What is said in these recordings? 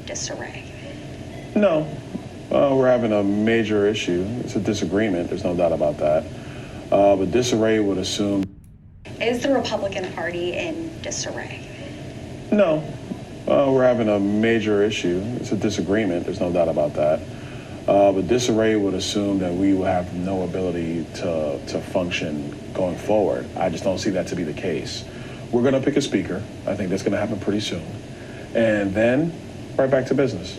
disarray? No, we're having a major issue. It's a disagreement, there's no doubt about that. But disarray would assume... Is the Republican Party in disarray? No, we're having a major issue. It's a disagreement, there's no doubt about that. But disarray would assume that we will have no ability to function going forward. I just don't see that to be the case. We're going to pick a speaker. I think that's going to happen pretty soon. And then right back to business.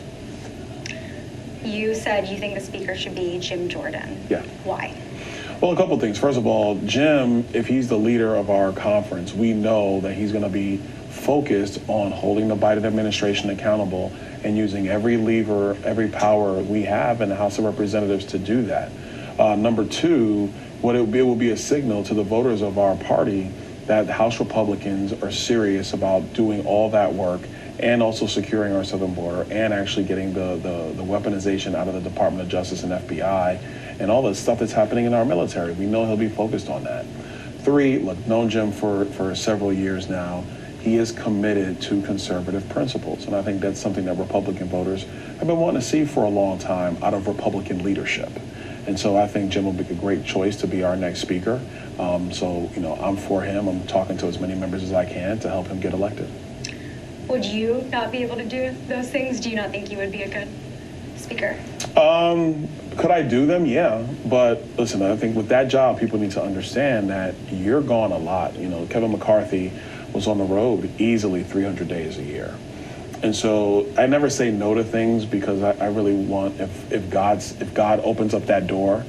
You said you think the speaker should be Jim Jordan. Yeah. Why? Well, a couple things. First of all, Jim, if he's the leader of our conference, we know that he's going to be focused on holding the Biden administration accountable and using every lever, every power we have in the House of Representatives to do that. Number two, it will be a signal to the voters of our party that House Republicans are serious about doing all that work and also securing our southern border and actually getting the weaponization out of the Department of Justice and FBI and all the stuff that's happening in our military. We know he'll be focused on that. Three, look, known Jim for several years now. He is committed to conservative principles, and I think that's something that Republican voters have been wanting to see for a long time out of Republican leadership. And so I think Jim will be a great choice to be our next speaker. So, I'm for him. I'm talking to as many members as I can to help him get elected. Would you not be able to do those things? Do you not think you would be a good speaker? Could I do them? Yeah. But listen, I think with that job, people need to understand that you're gone a lot. Kevin McCarthy was on the road easily 300 days a year. And so I never say no to things because I really want, if God opens up that door,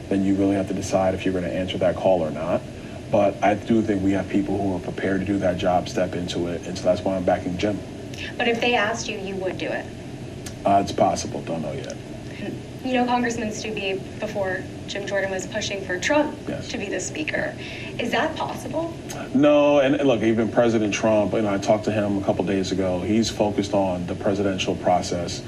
then you really have to decide if you're going to answer that call or not. But I do think we have people who are prepared to do that job, step into it. And so that's why I'm backing Jim. But if they asked you, you would do it? It's possible. Don't know yet. Congressman Stubbe, before Jim Jordan was pushing for Trump to be the speaker. Is that possible? No, and look, even President Trump, I talked to him a couple days ago. He's focused on the presidential process.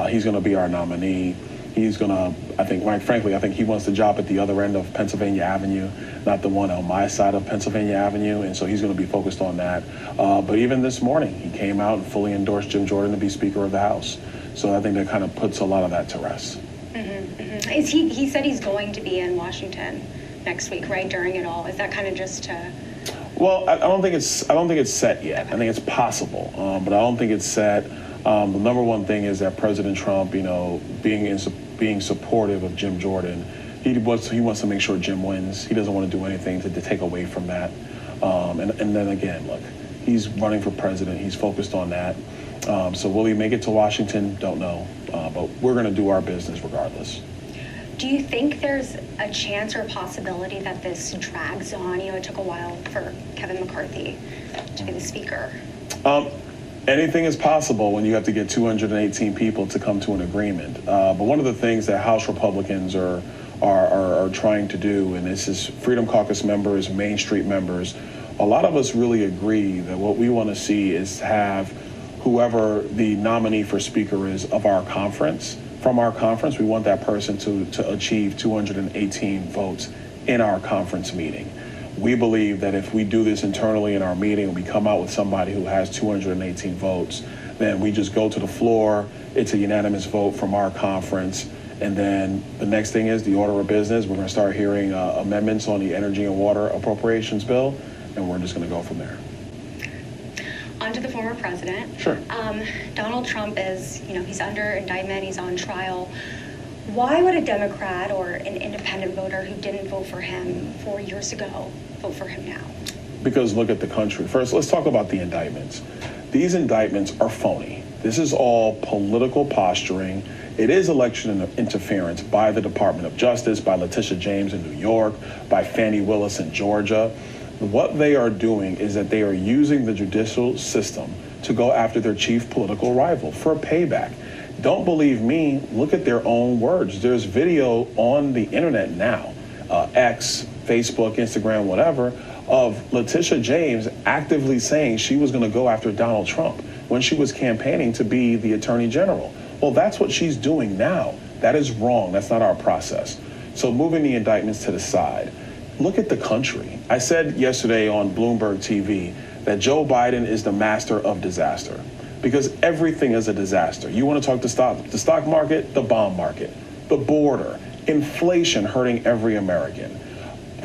He's going to be our nominee. He's going to, quite frankly, I think he wants the job at the other end of Pennsylvania Avenue, not the one on my side of Pennsylvania Avenue, and so he's going to be focused on that. But even this morning, he came out and fully endorsed Jim Jordan to be Speaker of the House. So I think that kind of puts a lot of that to rest. He said he's going to be in Washington next week, right, during it all. Is that kind of just to... Well, I don't think it's set yet. I think it's possible, but I don't think it's set. The number one thing is that President Trump, being supportive of Jim Jordan, he wants to make sure Jim wins. He doesn't want to do anything to take away from that. And then again, look, he's running for president. He's focused on that. So will he make it to Washington? Don't know. But we're going to do our business regardless. Do you think there's a chance or a possibility that this drags on? It took a while for Kevin McCarthy to be the speaker. Anything is possible when you have to get 218 people to come to an agreement. But one of the things that House Republicans are trying to do, and this is Freedom Caucus members, Main Street members, a lot of us really agree that what we want to see is have whoever the nominee for speaker is of our conference, from our conference, we want that person to achieve 218 votes in our conference meeting. We believe that if we do this internally in our meeting and we come out with somebody who has 218 votes, then we just go to the floor, it's a unanimous vote from our conference, and then the next thing is the order of business. We're going to start hearing amendments on the energy and water appropriations bill, and we're just going to go from there. On to the former president. Sure. Donald Trump is, he's under indictment, he's on trial. Why would a Democrat or an independent voter who didn't vote for him 4 years ago vote for him now? Because look at the country. First, let's talk about the indictments. These indictments are phony. This is all political posturing. It is election interference by the Department of Justice, by Letitia James in New York, by Fani Willis in Georgia. What they are doing is that they are using the judicial system to go after their chief political rival for a payback. Don't believe me, look at their own words. There's video on the internet now, X, Facebook, Instagram, whatever, of Letitia James actively saying she was going to go after Donald Trump when she was campaigning to be the Attorney General. Well, that's what she's doing now. That is wrong. That's not our process. So moving the indictments to the side. Look at the country. I said yesterday on Bloomberg TV that Joe Biden is the master of disaster. because everything is a disaster. You want to talk the stock market, the bond market, the border, inflation hurting every American.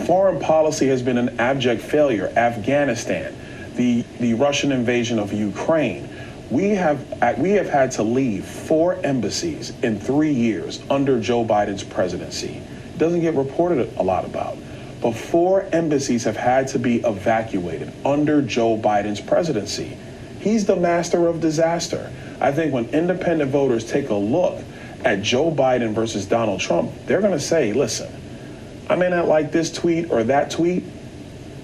Foreign policy has been an abject failure. Afghanistan, the Russian invasion of Ukraine. We have had to leave 4 embassies in 3 years under Joe Biden's presidency. It doesn't get reported a lot about. But 4 embassies have had to be evacuated under Joe Biden's presidency. He's the master of disaster. I think when independent voters take a look at Joe Biden versus Donald Trump, they're going to say, listen, I may not like this tweet or that tweet,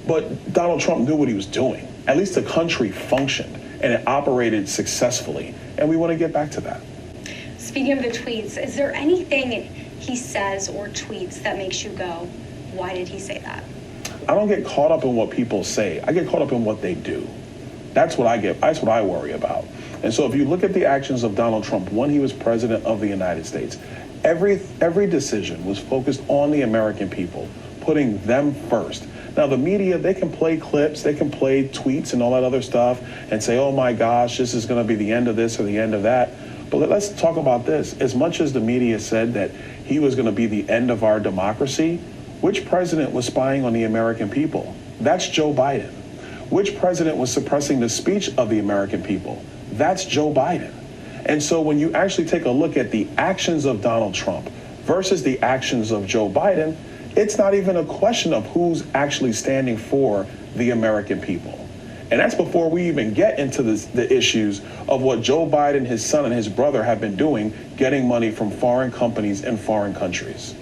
but Donald Trump knew what he was doing. At least the country functioned and it operated successfully. And we want to get back to that. Speaking of the tweets, is there anything he says or tweets that makes you go, why did he say that? I don't get caught up in what people say. I get caught up in what they do. That's what I worry about. And so if you look at the actions of Donald Trump when he was president of the United States, every decision was focused on the American people, putting them first. Now the media, they can play clips, they can play tweets and all that other stuff and say, oh my gosh, this is going to be the end of this or the end of that. But let's talk about this. As much as the media said that he was going to be the end of our democracy, which president was spying on the American people? That's Joe Biden. Which president was suppressing the speech of the American people? That's Joe Biden. And so when you actually take a look at the actions of Donald Trump versus the actions of Joe Biden, it's not even a question of who's actually standing for the American people. And that's before we even get into the issues of what Joe Biden, his son, and his brother have been doing, getting money from foreign companies and foreign countries.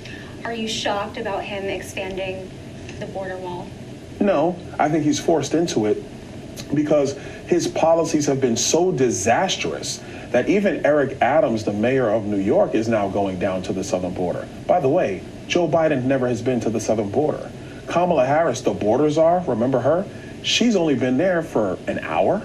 Are you shocked about him expanding the border wall? No, I think he's forced into it because his policies have been so disastrous that even Eric Adams, the mayor of New York, is now going down to the southern border. By the way, Joe Biden never has been to the southern border. Kamala Harris, the border czar, remember her? She's only been there for an hour.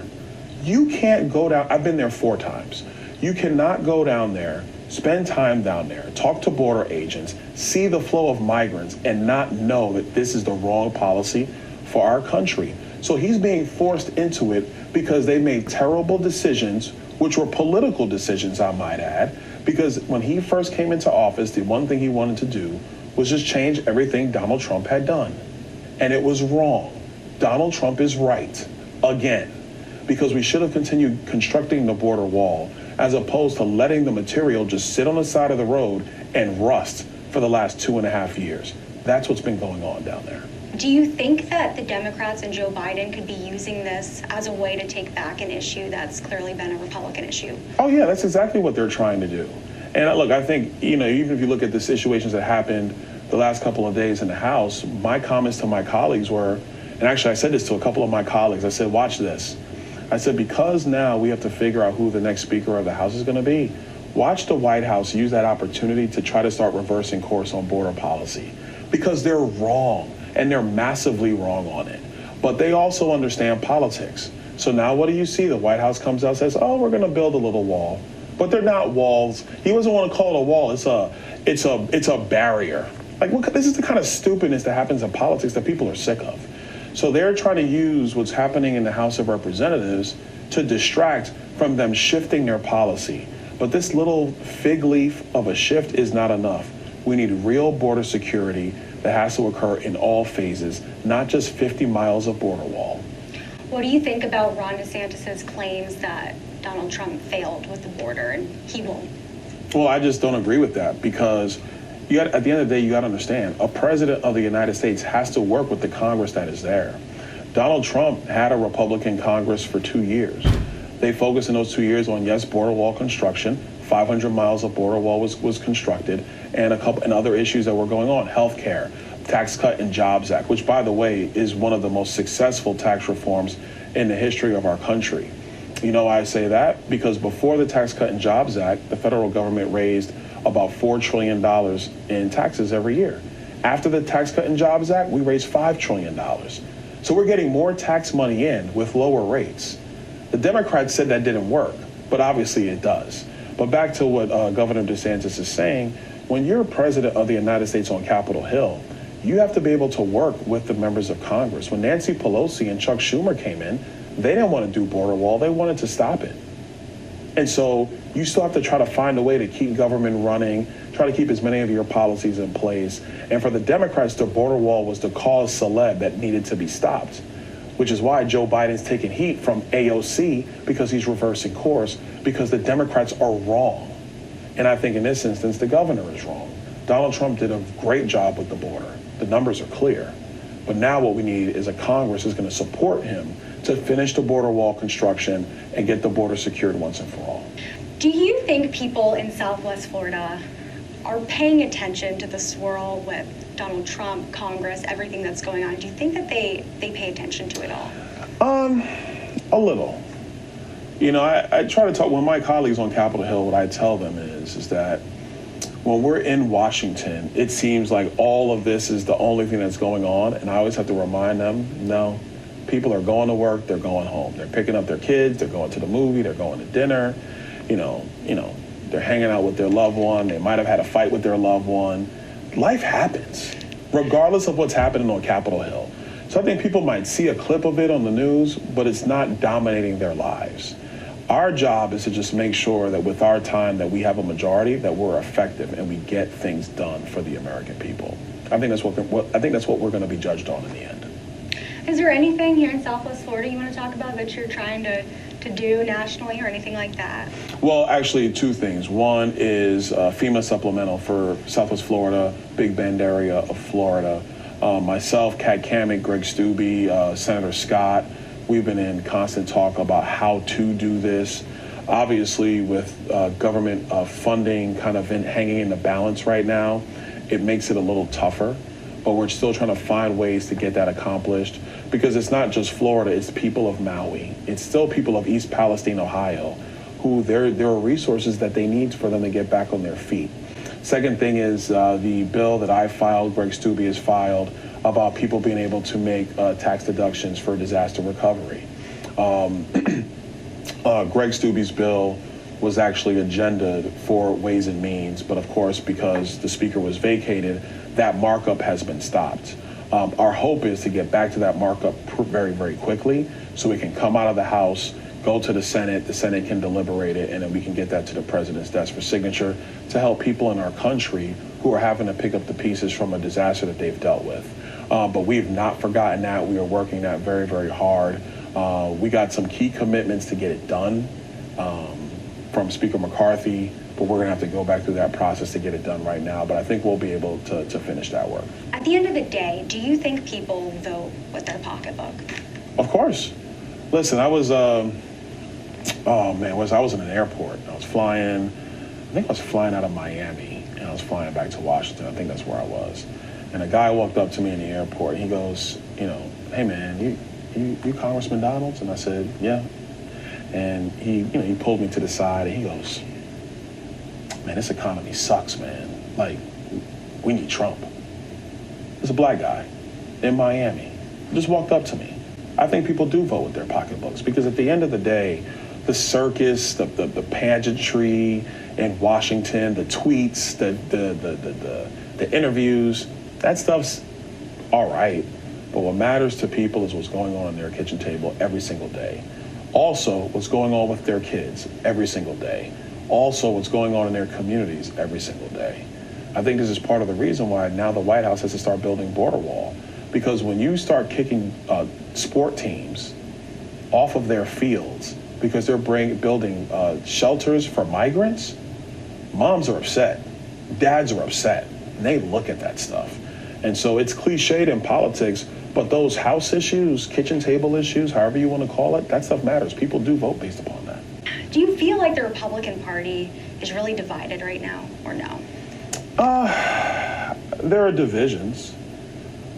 You can't go down. I've been there 4 times. You cannot go down there, spend time down there, talk to border agents, see the flow of migrants, and not know that this is the wrong policy for our country. So he's being forced into it because they made terrible decisions, which were political decisions, I might add, because when he first came into office, the one thing he wanted to do was just change everything Donald Trump had done. And it was wrong. Donald Trump is right, again, because we should have continued constructing the border wall as opposed to letting the material just sit on the side of the road and rust for the last 2.5 years. That's what's been going on down there. Do you think that the Democrats and Joe Biden could be using this as a way to take back an issue that's clearly been a Republican issue? Oh, yeah, that's exactly what they're trying to do. And look, I think, even if you look at the situations that happened the last couple of days in the House, my comments to my colleagues were, and actually I said this to a couple of my colleagues, I said, watch this. I said, because now we have to figure out who the next Speaker of the House is going to be, watch the White House use that opportunity to try to start reversing course on border policy. Because they're wrong, and they're massively wrong on it. But they also understand politics. So now what do you see? The White House comes out and says, oh, we're going to build a little wall. But they're not walls. He doesn't want to call it a wall. It's a barrier. This is the kind of stupidness that happens in politics that people are sick of. So they're trying to use what's happening in the House of Representatives to distract from them shifting their policy. But this little fig leaf of a shift is not enough. We need real border security that has to occur in all phases, not just 50 miles of border wall. What do you think about Ron DeSantis's claims that Donald Trump failed with the border and he won't? Well, I just don't agree with that because at the end of the day, you got to understand, a president of the United States has to work with the Congress that is there. Donald Trump had a Republican Congress for 2 years. They focused in those 2 years on, yes, border wall construction. 500 miles of border wall was constructed, and other issues that were going on, healthcare, Tax Cut and Jobs Act, which, by the way, is one of the most successful tax reforms in the history of our country. I say that because before the Tax Cut and Jobs Act, the federal government raised about $4 trillion in taxes every year. After the Tax Cut and Jobs Act, we raised $5 trillion. So we're getting more tax money in with lower rates. The Democrats said that didn't work, but obviously it does. But back to what Governor DeSantis is saying, when you're president of the United States on Capitol Hill, you have to be able to work with the members of Congress. When Nancy Pelosi and Chuck Schumer came in, they didn't want to do border wall. They wanted to stop it. And so you still have to try to find a way to keep government running, try to keep as many of your policies in place. And for the Democrats, the border wall was the cause celeb that needed to be stopped, which is why Joe Biden's taking heat from AOC because he's reversing course, because the Democrats are wrong. And I think in this instance, the governor is wrong. Donald Trump did a great job with the border. The numbers are clear. But now what we need is a Congress is going to support him to finish the border wall construction and get the border secured once and for all. Do you think people in Southwest Florida are paying attention to the swirl with Donald Trump, Congress, everything that's going on? Do you think that they pay attention to it all? A little. You know, I try to talk, when my colleagues on Capitol Hill, what I tell them is that when we're in Washington, it seems like all of this is the only thing that's going on. And I always have to remind them, no, people are going to work, they're going home. They're picking up their kids, they're going to the movie, they're going to dinner, you know, they're hanging out with their loved one. They might have had a fight with their loved one. Life happens, regardless of what's happening on Capitol Hill. So I think people might see a clip of it on the news, but it's not dominating their lives. Our job is to just make sure that with our time that we have a majority, that we're effective and we get things done for the American people. I think that's what we're going to be judged on in the end. Is there anything here in Southwest Florida you want to talk about that you're trying to do nationally or anything like that? Well, actually, two things. One is FEMA supplemental for Southwest Florida, Big Bend area of Florida. Myself, Kat Kammick, Greg Steube, Senator Scott, we've been in constant talk about how to do this. Obviously, with government funding kind of hanging in the balance right now, it makes it a little tougher. But we're still trying to find ways to get that accomplished, because it's not just Florida, it's people of Maui. It's still people of East Palestine, Ohio, who there are resources that they need for them to get back on their feet. Second thing is the bill that I filed, Greg Steube has filed, about people being able to make tax deductions for disaster recovery. Greg Steube's bill was actually agendaed for Ways and Means, but of course, because the speaker was vacated, that markup has been stopped. Our hope is to get back to that markup very, very quickly so we can come out of the House, go to the Senate can deliberate it, and then we can get that to the president's desk for signature to help people in our country who are having to pick up the pieces from a disaster that they've dealt with. But we've not forgotten that. We are working that very, very hard. We got some key commitments to get it done from Speaker McCarthy, but we're going to have to go back through that process to get it done right now. But I think we'll be able to finish that work. At the end of the day, do you think people vote with their pocketbook? Of course. Listen, I was I was in an airport. I was flying out of Miami, and I was flying back to Washington. I think that's where I was. And a guy walked up to me in the airport. He goes, hey man, you Congressman Donalds? And I said, yeah. And he pulled me to the side and he goes, man, this economy sucks, man. Like, we need Trump. It's a black guy in Miami. He just walked up to me. I think people do vote with their pocketbooks because at the end of the day, the circus, the pageantry in Washington, the tweets, the interviews, that stuff's all right. But what matters to people is what's going on their kitchen table every single day. Also, what's going on with their kids every single day. Also, what's going on in their communities every single day. I think this is part of the reason why now the White House has to start building border wall. Because when you start kicking sport teams off of their fields because they're building shelters for migrants, moms are upset, dads are upset, and they look at that stuff. And so it's cliched in politics, but those house issues, kitchen table issues, however you want to call it, that stuff matters. People do vote based upon that. Do you feel like the Republican Party is really divided right now, or no? There are divisions.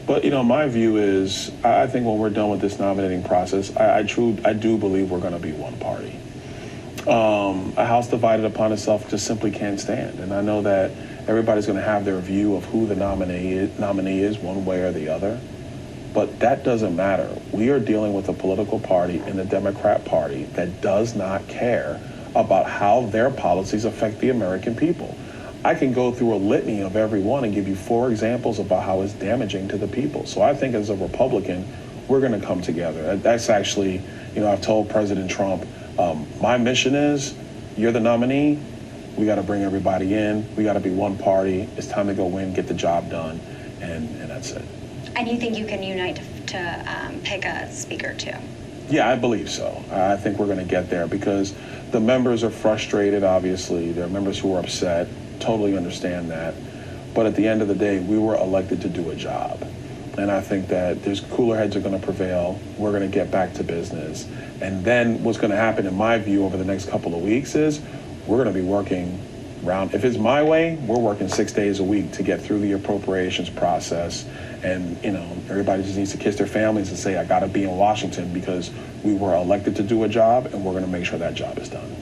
But, my view is, I think when we're done with this nominating process, I do believe we're going to be one party. A House divided upon itself just simply can't stand. And I know that everybody's going to have their view of who the nominee is one way or the other. But that doesn't matter. We are dealing with a political party in the Democrat Party that does not care about how their policies affect the American people. I can go through a litany of every one and give you 4 examples about how it's damaging to the people. So I think as a Republican, we're going to come together. That's actually, I've told President Trump, my mission is you're the nominee. We got to bring everybody in. We got to be one party. It's time to go win, get the job done, and that's it. And you think you can unite to pick a speaker too? Yeah, I believe so. I think we're going to get there because the members are frustrated, obviously. There are members who are upset, totally understand that. But at the end of the day, we were elected to do a job. And I think that there's cooler heads are going to prevail. We're going to get back to business. And then what's going to happen, in my view, over the next couple of weeks is we're going to be working round. If it's my way, we're working 6 days a week to get through the appropriations process. And, everybody just needs to kiss their families and say, I got to be in Washington because we were elected to do a job and we're going to make sure that job is done.